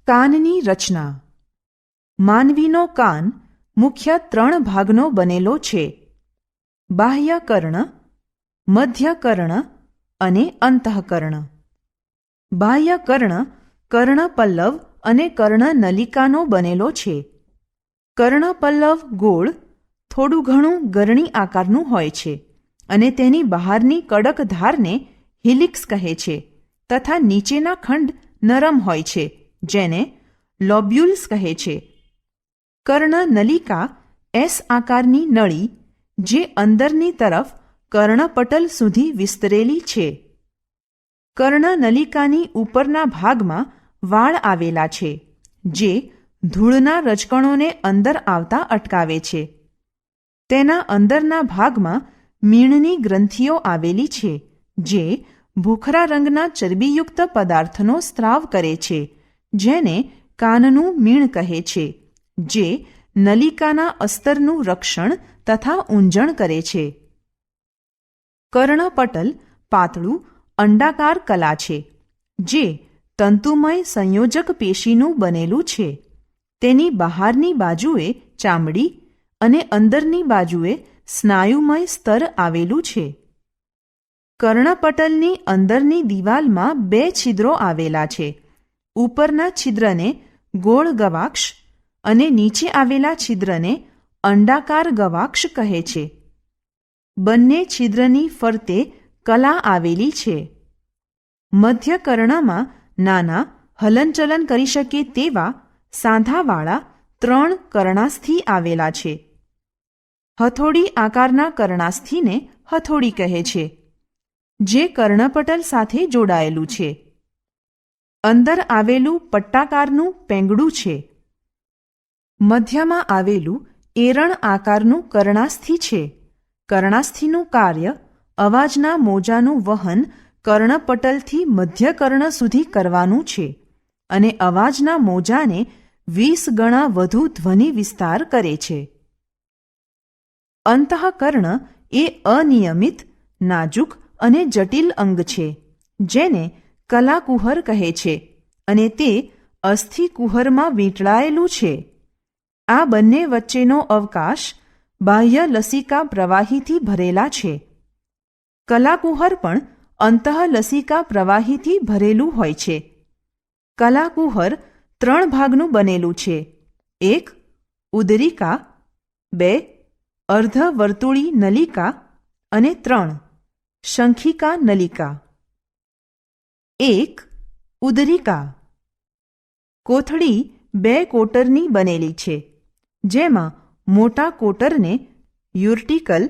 કાનની રચના. માનવીનો કાન મુખ્ય 3 ભાગનો બનેલો છે: બાહ્ય કર્ણ, મધ્ય કર્ણ અને અંતઃકર્ણ. બાહ્ય કર્ણ કર્ણપલ્લવ અને કર્ણનલિકાનો બનેલો છે. કર્ણપલ્લવ ગોળ, થોડું ઘણું ગરણી આકારનું હોય છે અને તેની બહારની કડક ધારને હિલિક્સ કહે છે તથા નીચેના ખંડ નરમ હોય છે, જેને લોબ્યુલ્સ કહે છે. કર્ણનલિકા એસ આકારની નળી, જે અંદરની તરફ કર્ણપટલ સુધી વિસ્તરેલી છે. કર્ણનલિકાની ઉપરના ભાગમાં વાળ આવેલા છે, જે ધૂળના રજકણોને અંદર આવતા અટકાવે છે. તેના અંદરના ભાગમાં મીણની ગ્રંથિઓ આવેલી છે, જે ભૂખરા રંગના ચરબીયુક્ત પદાર્થનો સ્ત્રાવ કરે છે, જેને કાનનું મીણ કહે છે, જે નલિકાના અસ્તરનું રક્ષણ તથા ઊંજણ કરે છે. કર્ણપટલ પાતળું અંડાકાર કલા છે, જે તંતુમય સંયોજક પેશીનું બનેલું છે. તેની બહારની બાજુએ ચામડી અને અંદરની બાજુએ સ્નાયુમય સ્તર આવેલું છે. કર્ણપટલની અંદરની દિવાલમાં 2 છિદ્રો આવેલા છે. ઉપરના છિદ્રને ગોળ ગવાક્ષ અને નીચે આવેલા છિદ્રને અંડાકાર ગવાક્ષ કહે છે. બંને છિદ્રની ફરતે કલા આવેલી છે. મધ્ય કર્ણમાં નાના, હલનચલન કરી શકે તેવા સાંધાવાળા 3 કર્ણાસ્થિ આવેલા છે. હથોડી આકારના કર્ણાસ્થિને હથોડી કહે છે, જે કર્ણપટલ સાથે જોડાયેલું છે. અંદર આવેલું પટ્ટાકારનું પેંગડું છે. મધ્યમાં આવેલું એરણ આકારનું કર્ણાસ્થિ છે. કર્ણાસ્થિનું કાર્ય અવાજના મોજાનું વહન કર્ણપટલથી મધ્ય કર્ણ સુધી કરવાનું છે અને અવાજના મોજાને 20 ગણા વધુ ધ્વનિ વિસ્તાર કરે છે. અંતઃકર્ણ એ અનિયમિત, નાજુક અને જટિલ અંગ છે, જેને કલાકુહર કહે છે અને તે અસ્થિકુહરમાં વીંટળાયેલું છે. આ બંને વચ્ચેનો અવકાશ બાહ્ય લસિકા પ્રવાહીથી ભરેલા છે. કલાકુહર પણ અંતઃલસિકા પ્રવાહીથી ભરેલું હોય છે. કલાકુહર 3 ભાગનું બનેલું છે: 1 ઉદરિકા, 2 અર્ધવર્તુળી નલિકા અને 3 શંખિકા નલિકા. 1. ઉદરિકા. કોથળી 2 કોટરની બનેલી છે, જેમાં મોટા કોટરને યુર્ટિકલ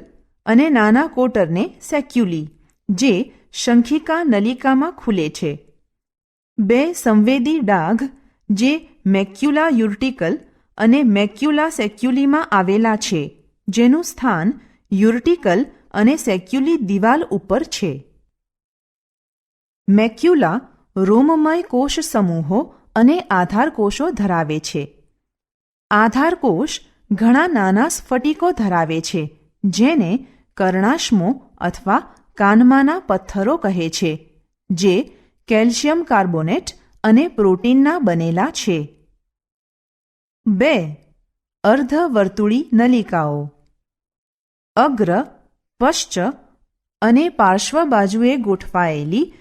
અને નાના કોટરને સેક્યુલી, જે શંખિકા નલિકામાં ખુલે છે. 2 સંવેદી ડાઘ, જે મેક્યુલા યુર્ટિકલ અને મેક્યુલા સેક્યુલીમાં આવેલા છે, જેનું સ્થાન યુર્ટિકલ અને સેક્યુલી દિવાલ ઉપર છે. મેક્યુલા રોમમય કોષ સમૂહો અને આધારકોષો ધરાવે છે. આધારકોષ ઘણા નાના સ્ફટિકો ધરાવે છે, જેને કર્ણાશ્મો અથવા કાનમાંના પથ્થરો કહે છે, જે કેલ્શિયમ કાર્બોનેટ અને પ્રોટીનના બનેલા છે. 2. અર્ધવર્તુળી નલિકાઓ. અગ્ર, પશ્ચ અને પાર્શ્વ બાજુએ ગોઠવાયેલી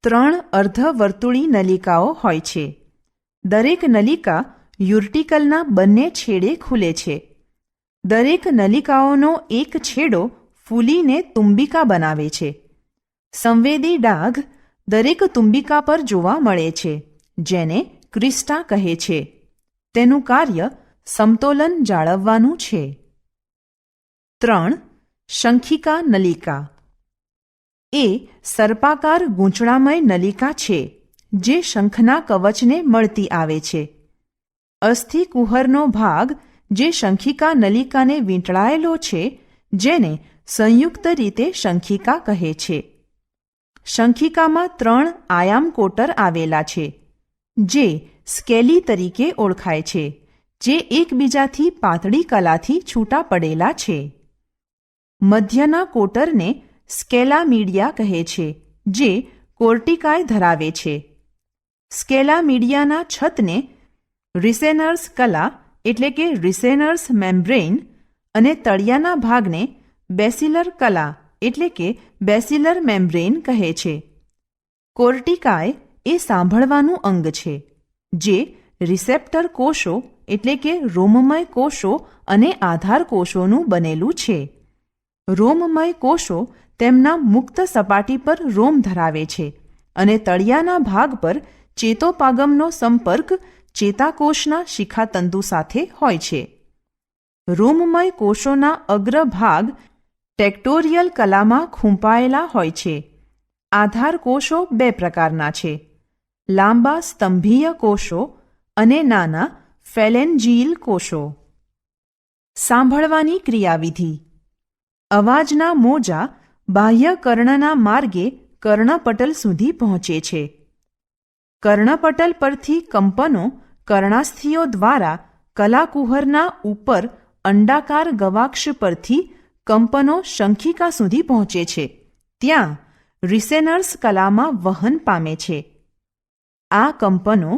3 અર્ધવર્તુળી નલિકાઓ હોય છે. દરેક નલિકા યુર્ટિકલના બંને છેડે ખુલે છે. દરેક નલિકાઓનો એક છેડો ફૂલીને તુંબિકા બનાવે છે. સંવેદી ડાઘ દરેક તુંબિકા પર જોવા મળે છે, જેને ક્રિસ્ટા કહે છે. તેનું કાર્ય સમતોલન જાળવવાનું છે. 3. શંખિકા નલિકા. એ સર્પાકાર ગૂંચળામય નલિકા છે, જે શંખના કવચને મળતી આવે છે. અસ્થિકુહરનો ભાગ જે શંખિકા નલિકાને વીંટળાયેલો છે, જેને સંયુક્ત રીતે શંખિકા કહે છે. શંખિકામાં 3 આયામ કોટર આવેલા છે, જે સ્કેલી તરીકે ઓળખાય છે, જે એકબીજાથી પાતળી કલાથી છૂટા પડેલા છે. મધ્યના કોટરને સ્કેલામીડિયા કહે છે, જે કોર્ટિકાય ધરાવે છે. સ્કેલામીડિયાના છતને રિસેનર્સ કલા એટલે કે રિસેનર્સ મેમ્બ્રેન અને તળિયાના ભાગને બેસિલર કલા એટલે કે બેસિલર મેમ્બ્રેન કહે છે. કોર્ટિકાય એ સાંભળવાનું અંગ છે જે રિસેપ્ટર કોષો એટલે કે રોમમય કોષો અને આધાર કોષોનું બનેલું છે. રોમમય કોષો તેમના મુક્ત સપાટી પર રોમ ધરાવે છે અને તળિયાના ભાગ પર ચેતોપાગમનો સંપર્ક ચેતાકોષના શિખાતંતુ સાથે હોય છે. રોમમય કોષોના અગ્રભાગ ટેક્ટોરિયલ કલામાં ખૂંપાયેલા હોય છે. આધાર કોષો બે પ્રકારના છે: લાંબા સ્તંભીય કોષો અને નાના ફેલેન્જીલ કોષો. સાંભળવાની ક્રિયાવિધિ. અવાજના મોજા બાહ્ય કર્ણના માર્ગે કર્ણપટલ સુધી પહોંચે છે. કર્ણપટલ પરથી કંપનો કર્ણાસ્થિઓ દ્વારા કલાકુહરના ઉપર અંડાકાર ગવાક્ષ પરથી કંપનો શંખિકા સુધી પહોંચે છે. ત્યાં રિસેનર્સ કલામાં વહન પામે છે. આ કંપનો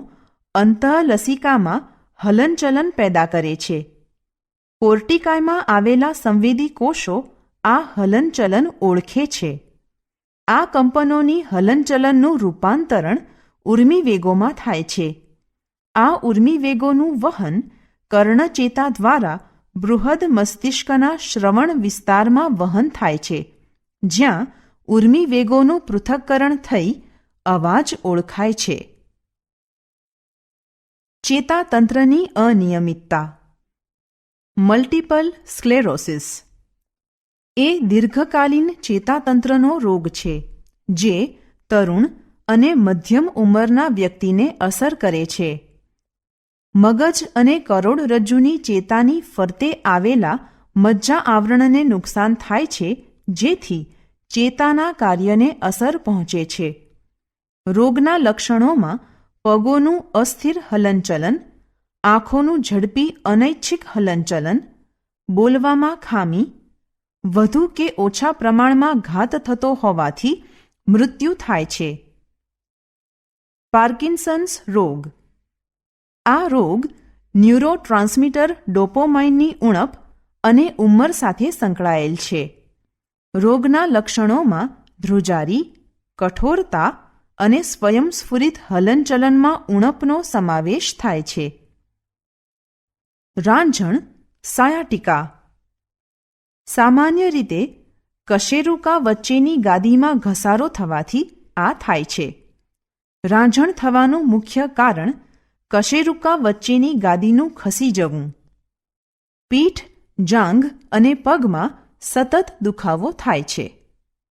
અંતઃલસિકામાં હલનચલન પેદા કરે છે. કોર્ટિકાયમાં આવેલા સંવેદી કોષો આ હલનચલન ઓળખે છે. આ કંપનોની હલનચલનનું રૂપાંતરણ ઉર્મિવેગોમાં થાય છે. આ ઉર્મિવેગોનું વહન કર્ણચેતા દ્વારા બૃહદ મસ્તિષ્કના શ્રવણ વિસ્તારમાં વહન થાય છે, જ્યાં ઉર્મિવેગોનું પૃથક્કરણ થઈ અવાજ ઓળખાય છે. ચેતાતંત્રની અનિયમિતતા. મલ્ટિપલ સ્ક્લેરોસિસ એ દીર્ઘકાલીન ચેતાતંત્રનો રોગ છે જે તરુણ અને મધ્યમ ઉંમરના વ્યક્તિને અસર કરે છે. મગજ અને કરોડરજ્જુની ચેતાની ફરતે આવેલા મજ્જા આવરણને નુકસાન થાય છે, જેથી ચેતાના કાર્યને અસર પહોંચે છે. રોગના લક્ષણોમાં પગોનું અસ્થિર હલનચલન, આંખોનું ઝડપી અનૈચ્છિક હલનચલન, બોલવામાં ખામી, વધુ કે ઓછા પ્રમાણમાં ઘાત થતો હોવાથી મૃત્યુ થાય છે. પાર્કિન્સન્સ રોગ. આ રોગ ન્યુરોટ્રાન્સમીટર ડોપામાઇનની ઉણપ અને ઉંમર સાથે સંકળાયેલ છે. રોગના લક્ષણોમાં ધ્રુજારી, કઠોરતા અને સ્વયંસ્ફુરિત હલનચલનમાં ઉણપનો સમાવેશ થાય છે. રાંઝણ સાયાટિકા. સામાન્ય રીતે કશેરુકા વચ્ચેની ગાદીમાં ઘસારો થવાથી આ થાય છે. રાંઝણ થવાનું મુખ્ય કારણ કશેરુકા વચ્ચેની ગાદીનું ખસી જવું. પીઠ, જાંઘ અને પગમાં સતત દુખાવો થાય છે.